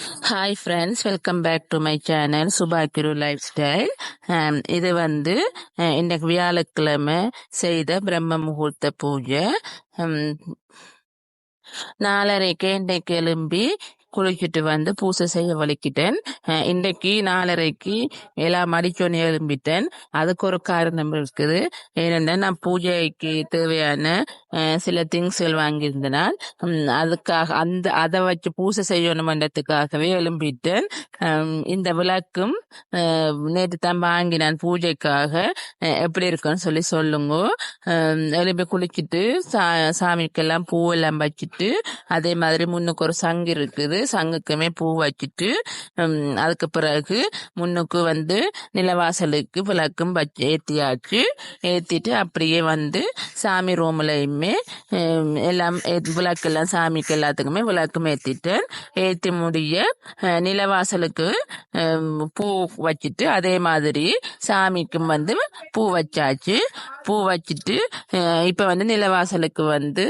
Hi friends, welcome back to my channel சுபாக்கிரு life style. இது வந்து இன்றைக்கு வியாழக்கிழமை செய்த பிரம்ம முகூர்த்த பூஜை. 4:30 இன்றைக்கு எழும்பி குளிச்சுட்டு வந்து பூசை செய்ய வலிக்கிட்டேன். இன்றைக்கு 4:30 எல்லாம் மடிச்சோன்னு எழும்பிட்டேன். அதுக்கு ஒரு காரணம் இருக்குது. ஏனென்றா நான் பூஜைக்கு தேவையான சில திங்ஸ்கள் வாங்கியிருந்தனால் அதுக்காக அதை வச்சு பூசை செய்யணுமன்றதுக்காகவே எழும்பிட்டேன். இந்த விளக்கும் நேற்று தான் வாங்கி நான் பூஜைக்காக எப்படி இருக்குன்னு சொல்லுங்க. எழுப்பி குளிச்சுட்டு சாமிக்கெல்லாம் பூவெல்லாம் வச்சுட்டு, அதே மாதிரி முன்னுக்கு ஒரு சங்கு இருக்குது, சங்குக்குமே பூ வச்சுட்டு, அதுக்கு பிறகு முன்னுக்கு வந்து நிலவாசலுக்கு விளக்கும் வச்சு ஏத்தியாச்சு. ஏத்திட்டு அப்படியே வந்து சாமி ரூம்லையுமே எல்லாம் விளக்கெல்லாம் சாமிக்கு எல்லாத்துக்குமே விளக்கும் ஏத்திட்டேன். ஏத்தி முடிய நிலவாசலுக்கு பூ வச்சுட்டு, அதே மாதிரி சாமிக்கும் வந்து பூ வச்சாச்சு. பூ வச்சுட்டு இப்ப வந்து நிலவாசலுக்கு வந்து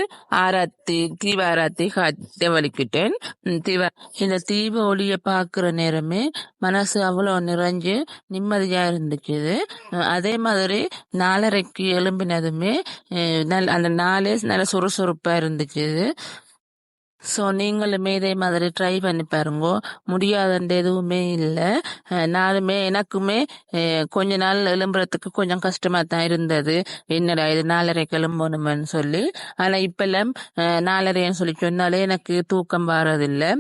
தீப ஆராத்தி காட்ட வலிக்கிட்டேன். இந்த தீப ஒளிய பாக்குற நேரமே மனசு அவ்வளவு நிறைஞ்சு நிம்மதியா இருந்துச்சு. அதே மாதிரி 4:30 எழும்பினதுமே அந்த நாளே நல்ல சுறுசுறுப்பா இருந்துச்சு. ஸோ நீங்களுமே இதே மாதிரி ட்ரை பண்ணி பாருங்க. முடியாதது எதுவுமே இல்லை. நானுமே எனக்குமே கொஞ்ச நாள் எழும்புறதுக்கு கொஞ்சம் கஷ்டமா தான் இருந்தது. என்னடா இது 4:30 எழும்பணுமென்னு சொல்லி. ஆனா இப்பெல்லாம் 4:30 சொல்லி சொன்னாலே எனக்கு தூக்கம் வர்றதில்லை.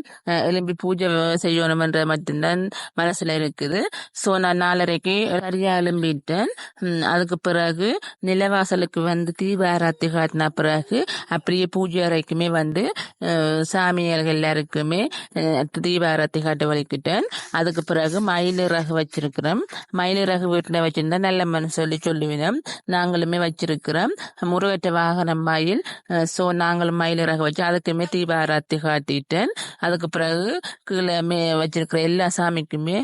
எழும்பி பூஜை செய்யணுமென்ற மட்டும்தான் மனசுல இருக்குது. ஸோ நான் 4:30 சரியா எழும்பிட்டேன். அதுக்கு பிறகு நிலவாசலுக்கு வந்து தீப ஆராத்தி காட்டின பிறகு அப்படியே பூஜை அறைக்குமே வந்து சாமியர்கள் எல்லாருக்குமே தீபாரத்தி காட்ட வலிக்கிட்டேன். அதுக்கு பிறகு மயிலிறகு வச்சிருக்கிறோம். மயிலிறகு வீட்டில் வச்சிருந்தா நல்ல மனு சொல்லுவினோம். நாங்களுமே வச்சிருக்கிறோம் முருகற்ற வாகனம் மயில். ஸோ நாங்களும் மயிலிறகு வச்சு அதுக்குமே தீபாராத்தி காட்டிட்டேன். அதுக்கு பிறகு கீழே வச்சிருக்கிற எல்லா சாமிக்குமே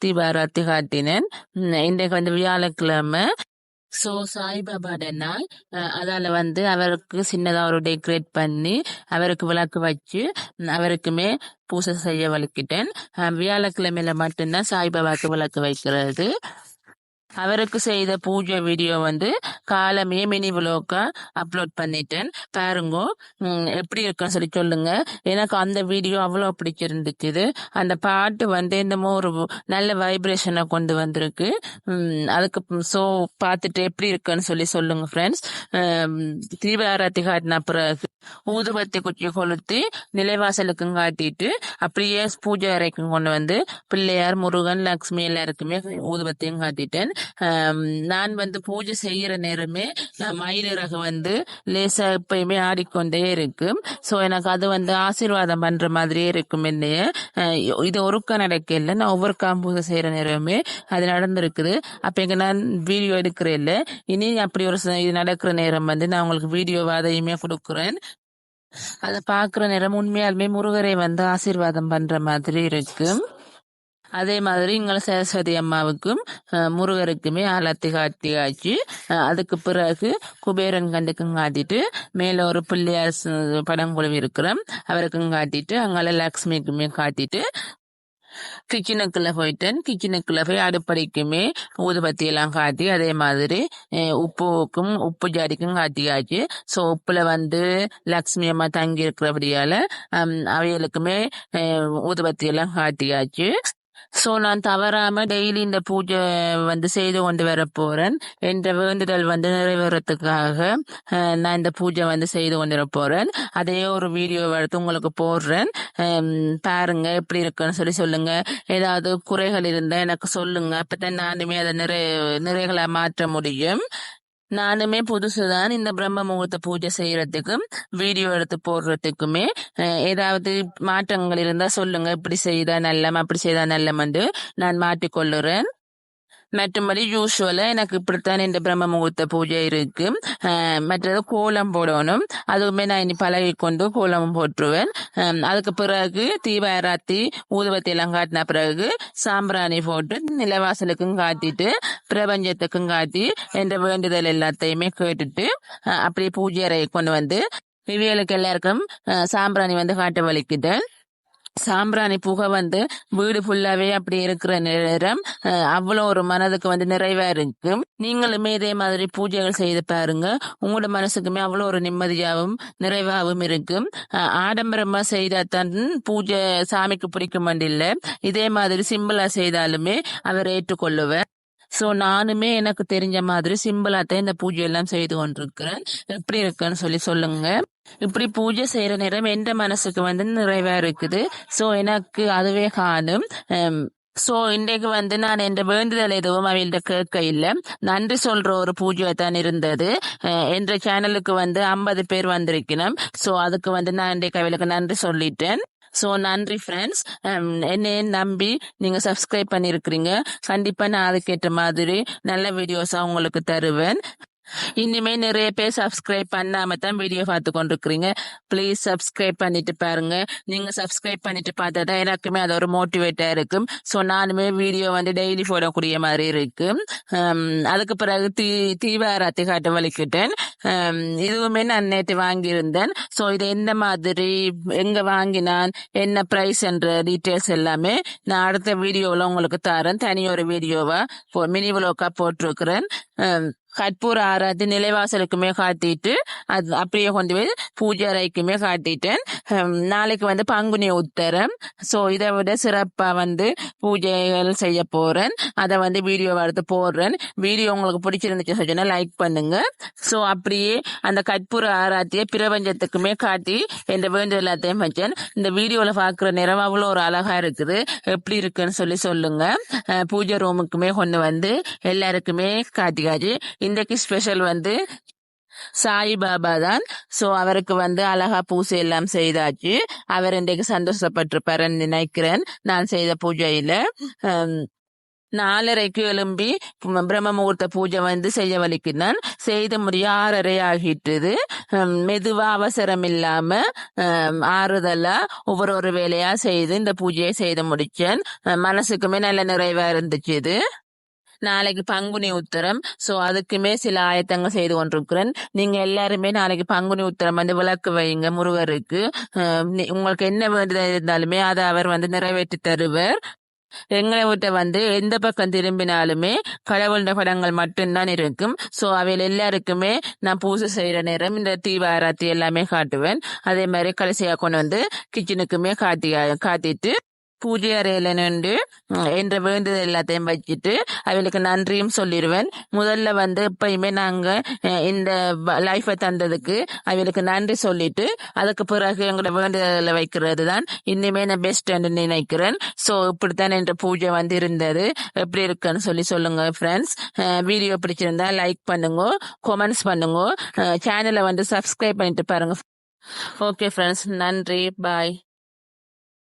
தீபாராத்தி காட்டினேன். இன்றைக்கு வந்து வியாழக்கிழமை. ஸோ சாய்பாபாட நாள். அதால வந்து அவருக்கு சின்னதாக ஒரு டெக்கரேட் பண்ணி அவருக்கு விளக்கு வச்சு அவருக்குமே பூசை செய்ய வலிக்கிட்டேன். வியாழக்கிழமையில மட்டும்தான் சாய்பாபாவுக்கு விளக்கு வைக்கிறது. அவருக்கு செய்த பூஜை வீடியோ வந்து காலமே மினி விலோக்கா அப்லோட் பண்ணிட்டேன். பாருங்க எப்படி இருக்குன்னு சொல்லி சொல்லுங்க. எனக்கு அந்த வீடியோ அவ்வளோ பிடிச்சிருந்துச்சு. அந்த பாட்டு வந்து என்னமோ ஒரு நல்ல வைப்ரேஷனை கொண்டு வந்திருக்கு. அதுக்கு ஸோ பார்த்துட்டு எப்படி இருக்குன்னு சொல்லுங்க ஃப்ரெண்ட்ஸ். தீப ஆராத்தி காட்டின பிறகு ஊதுபத்தி குச்சி கொளுத்தி நிலைவாசலுக்கும் காட்டிட்டு அப்படியே பூஜை அறைக்கும் கொண்டு வந்து பிள்ளையார், முருகன், லக்ஷ்மி எல்லாருக்குமே ஊதுபத்தியும் காட்டிட்டேன். நான் வந்து பூஜை செய்யற நேரமே மயிலிறகு வந்து லேசா எப்பயுமே ஆடிக்கொண்டே இருக்கும். ஸோ எனக்கு அது வந்து ஆசீர்வாதம் பண்ற மாதிரியே இருக்கும். என்னைய இது ஒருக்கா நடக்கல, நான் ஒவ்வொரு பூஜை செய்யற நேரமே அது நடந்திருக்குது. அப்ப எங்க நான் வீடியோ எடுக்கிறேன் இல்ல, இனி அப்படி ஒரு இது நடக்கிற நேரம் வந்து நான் உங்களுக்கு வீடியோ அதையுமே கொடுக்குறேன். அதை பாக்குற நேரம் உண்மையாலுமே முருகரை வந்து ஆசீர்வாதம் பண்ற மாதிரி இருக்கும். அதே மாதிரி இங்கே சரஸ்வதி அம்மாவுக்கும் முருகருக்குமே ஆலத்தி காட்டியாச்சு. அதுக்கு பிறகு குபேரன் கண்டுக்கும் காட்டிட்டு மேல ஒரு பிள்ளையார் படம் குழுவி இருக்கிறோம், அவருக்கும் காட்டிட்டு அங்கால லக்ஷ்மிக்குமே காட்டிட்டு கிச்சனுக்குள்ள போயிட்டேன். கிச்சனுக்குள்ள போய் அடுப்படிக்குமே ஊதுபத்தி எல்லாம் காட்டி அதே மாதிரி உப்புக்கும் உப்பு ஜாடிக்கும் காட்டியாச்சு. ஸோ உப்புல வந்து லக்ஷ்மி அம்மா தங்கி இருக்கிறபடியால அவைகளுக்குமே ஊதுபத்தி எல்லாம் காட்டியாச்சு. ஸோ நான் தவறாம டெய்லி இந்த பூஜை வந்து செய்து கொண்டு வர போறேன். என்ற வேண்டுதல் வந்து நிறைவேறத்துக்காக நான் இந்த பூஜை வந்து செய்து கொண்டு வர போறேன். அதே ஒரு வீடியோ எடுத்து உங்களுக்கு போடுறேன். பாருங்க எப்படி இருக்குன்னு சொல்லுங்க. ஏதாவது குறைகள் இருந்தா எனக்கு சொல்லுங்க. அப்பதான் நானுமே அதை நிறைகளை மாற்ற முடியும். நானுமே புதுசுதான் இந்த பிரம்ம முகூர்த்த பூஜை செய்யறதுக்கும் வீடியோ எடுத்து போடுறதுக்குமே. ஏதாவது மாற்றங்கள் இருந்தா சொல்லுங்க. இப்படி செய்தா நல்லம், அப்படி செய்தா நல்லம் நான் மாற்றிக்கொள்ளுறேன். மற்றபடி யூஸ்வலா எனக்கு இப்படித்தான் இந்த பிரம்ம முகூர்த்த பூஜை இருக்கு. மற்றது கோலம் போடணும். அதுவுமே நான் இனி பழகி கொண்டு கோலமும் போட்டுருவேன். அதுக்கு பிறகு தீப ஆராத்தி ஊதுபத்தி எல்லாம் காட்டின பிறகு சாம்பிராணி போட்டு நிலவாசலுக்கும் காட்டிட்டு பிரபஞ்சத்துக்கும் காட்டி என்ற வேண்டுதல் எல்லாத்தையுமே கேட்டுட்டு அப்படியே பூஜை அறையை கொண்டு வந்து இவியலுக்கு எல்லாருக்கும் சாம்பிராணி வந்து காட்ட வலிக்குது. சாம்பிராணி புகை வந்து வீடு ஃபுல்லாவே அப்படி இருக்கிற நேரம் அவ்வளோ ஒரு மனதுக்கு வந்து நிறைவா இருக்கும். நீங்களுமே இதே மாதிரி பூஜைகள் செய்து பாருங்க. உங்களோட மனசுக்குமே அவ்வளோ ஒரு நிம்மதியாகவும் நிறைவாகவும் இருக்கும். ஆடம்பரமா செய்தாதான் பூஜை சாமிக்கு பிடிக்கும் இல்ல, இதே மாதிரி சிம்பிளா செய்தாலுமே அவர் ஏற்றுக்கொள்ளுவர். சோ நானுமே எனக்கு தெரிஞ்ச மாதிரி சிம்பிளாத்தான் இந்த பூஜை எல்லாம் செய்து கொண்டிருக்கிறேன். எப்படி இருக்குன்னு சொல்லி சொல்லுங்க. இப்படி பூஜை செய்யற நேரம் எந்த மனசுக்கு வந்து நிறைவா இருக்குது. சோ எனக்கு அதுவே காணும். சோ இன்றைக்கு வந்து நான் எந்த வேண்டுதல் எதுவும் அவள்கிட்ட கேட்க இல்ல. நன்றி சொல்ற ஒரு பூஜை தான் இருந்தது. என்ற சேனலுக்கு வந்து 50 பேர் வந்திருக்கணும். சோ அதுக்கு வந்து நான் இன்றைக்கு அவளுக்கு நன்றி சொல்லிட்டேன். சோ நன்றி ஃப்ரெண்ட்ஸ். என்னைய நம்பி நீங்க சப்ஸ்கிரைப் பண்ணிருக்கிறீங்க. கண்டிப்பா நான் அதுக்கேற்ற மாதிரி நல்ல வீடியோஸா உங்களுக்கு தருவேன். இனிமே நிறைய பேர் சப்ஸ்கிரைப் பண்ணாம தான் வீடியோ பார்த்து கொண்டிருக்கிறீங்க. ப்ளீஸ் சப்ஸ்கிரைப் பண்ணிட்டு பாருங்க. நீங்க சப்ஸ்கிரைப் பண்ணிட்டு பார்த்தா தான் எனக்குமே அது ஒரு மோட்டிவேட்டா இருக்கும். ஸோ நானுமே வீடியோ வந்து டெய்லி போடக்கூடிய மாதிரி இருக்கு. அதுக்கு பிறகு தீவாராத்தி காட்ட வலிக்கிட்டேன். இதுவுமே நான் நேற்று வாங்கியிருந்தேன். ஸோ இது எந்த மாதிரி எங்க வாங்கினான் என்ன பிரைஸ் என்ற டீட்டெயில்ஸ் எல்லாமே நான் அடுத்த வீடியோவில் உங்களுக்கு தரேன். தனி ஒரு வீடியோவா மினி விலோக்கா போட்டிருக்கிறேன். கற்பூர ஆராத்தி நிலைவாசலுக்குமே காட்டிட்டு அது அப்படியே கொண்டு போய் பூஜை அறைக்குமே காட்டிட்டேன். நாளைக்கு வந்து பங்குனி உத்தரம். ஸோ இதை விட சிறப்பா வந்து பூஜைகள் செய்ய போறேன். அதை வந்து வீடியோ எடுத்து போடுறேன். வீடியோ உங்களுக்கு பிடிச்சிருந்துச்சு சொன்னா லைக் பண்ணுங்க. ஸோ அப்படியே அந்த கற்பூர ஆராத்தியை பிரபஞ்சத்துக்குமே காட்டி என்ற வேண்டிய எல்லாத்தையும் வச்சேன். இந்த வீடியோல பாக்குற நேரம் அவ்வளோ ஒரு அழகா இருக்குது. எப்படி இருக்குன்னு சொல்லி சொல்லுங்க. பூஜை ரூமுக்குமே கொண்டு வந்து எல்லாருக்குமே காட்டிக்காச்சு. இன்றைக்கு ஸ்பெஷல் வந்து சாய்பாபா தான். சோ அவருக்கு வந்து அழகா பூசை எல்லாம் செய்தாச்சு. அவர் இன்றைக்கு சந்தோஷப்பட்டிருப்பாருன்னு நினைக்கிறேன் நான் செய்த பூஜையில. 4:30 எழும்பி பிரம்ம முகூர்த்த பூஜை வந்து செய்ய வலிக்கினான். செய்து முடிய 6:30 ஆகிட்டுது. மெதுவா அவசரம் இல்லாம ஆறுதலா ஒவ்வொரு வேலையா செய்து இந்த பூஜையை செய்து முடிச்சேன். மனசுக்குமே நல்ல நிறைவா இருந்துச்சு. இது நாளைக்கு பங்குனி உத்தரம். சோ அதுக்குமே சில ஆயத்தங்கள் செய்து கொண்டிருக்கிறேன். நீங்க எல்லாருமே நாளைக்கு பங்குனி உத்தரம் வந்து விளக்கு வைங்க முருகருக்கு. உங்களுக்கு என்ன வேண்டுதல் இருந்தாலுமே அதை அவர் வந்து நிறைவேற்றி தருவர். எங்களை விட்ட வந்து எந்த பக்கம் திரும்பினாலுமே கடவுளுடைய படங்கள் மட்டும்தான் இருக்கும். சோ அவையில் எல்லாருக்குமே நான் பூஜை செய்யற நேரம் இந்த தீவாராத்தி எல்லாமே காட்டுவேன். அதே மாதிரி கடைசியா கொண்டு வந்து கிச்சனுக்குமே காட்டிட்டு பூஜை அறையில நின்று என்ற வேண்டுதல் எல்லாத்தையும் வச்சுட்டு அவளுக்கு நன்றியும் சொல்லிடுவேன். முதல்ல வந்து எப்பயுமே நாங்க இந்த லைஃபை தந்ததுக்கு அவளுக்கு நன்றி சொல்லிட்டு அதுக்கு பிறகு எங்களோட வேண்டுதல வைக்கிறது தான் இனிமே நான் பெஸ்ட் நினைக்கிறேன். சோ இப்படித்தான் என்ற பூஜை வந்து இருந்தது. எப்படி இருக்குன்னு சொல்லி சொல்லுங்க ஃப்ரெண்ட்ஸ். வீடியோ பிடிச்சிருந்தா லைக் பண்ணுங்க, கமெண்ட்ஸ் பண்ணுங்க, சேனலை வந்து சப்ஸ்கிரைப் பண்ணிட்டு பாருங்க. ஓகே ஃப்ரெண்ட்ஸ், நன்றி, பாய்.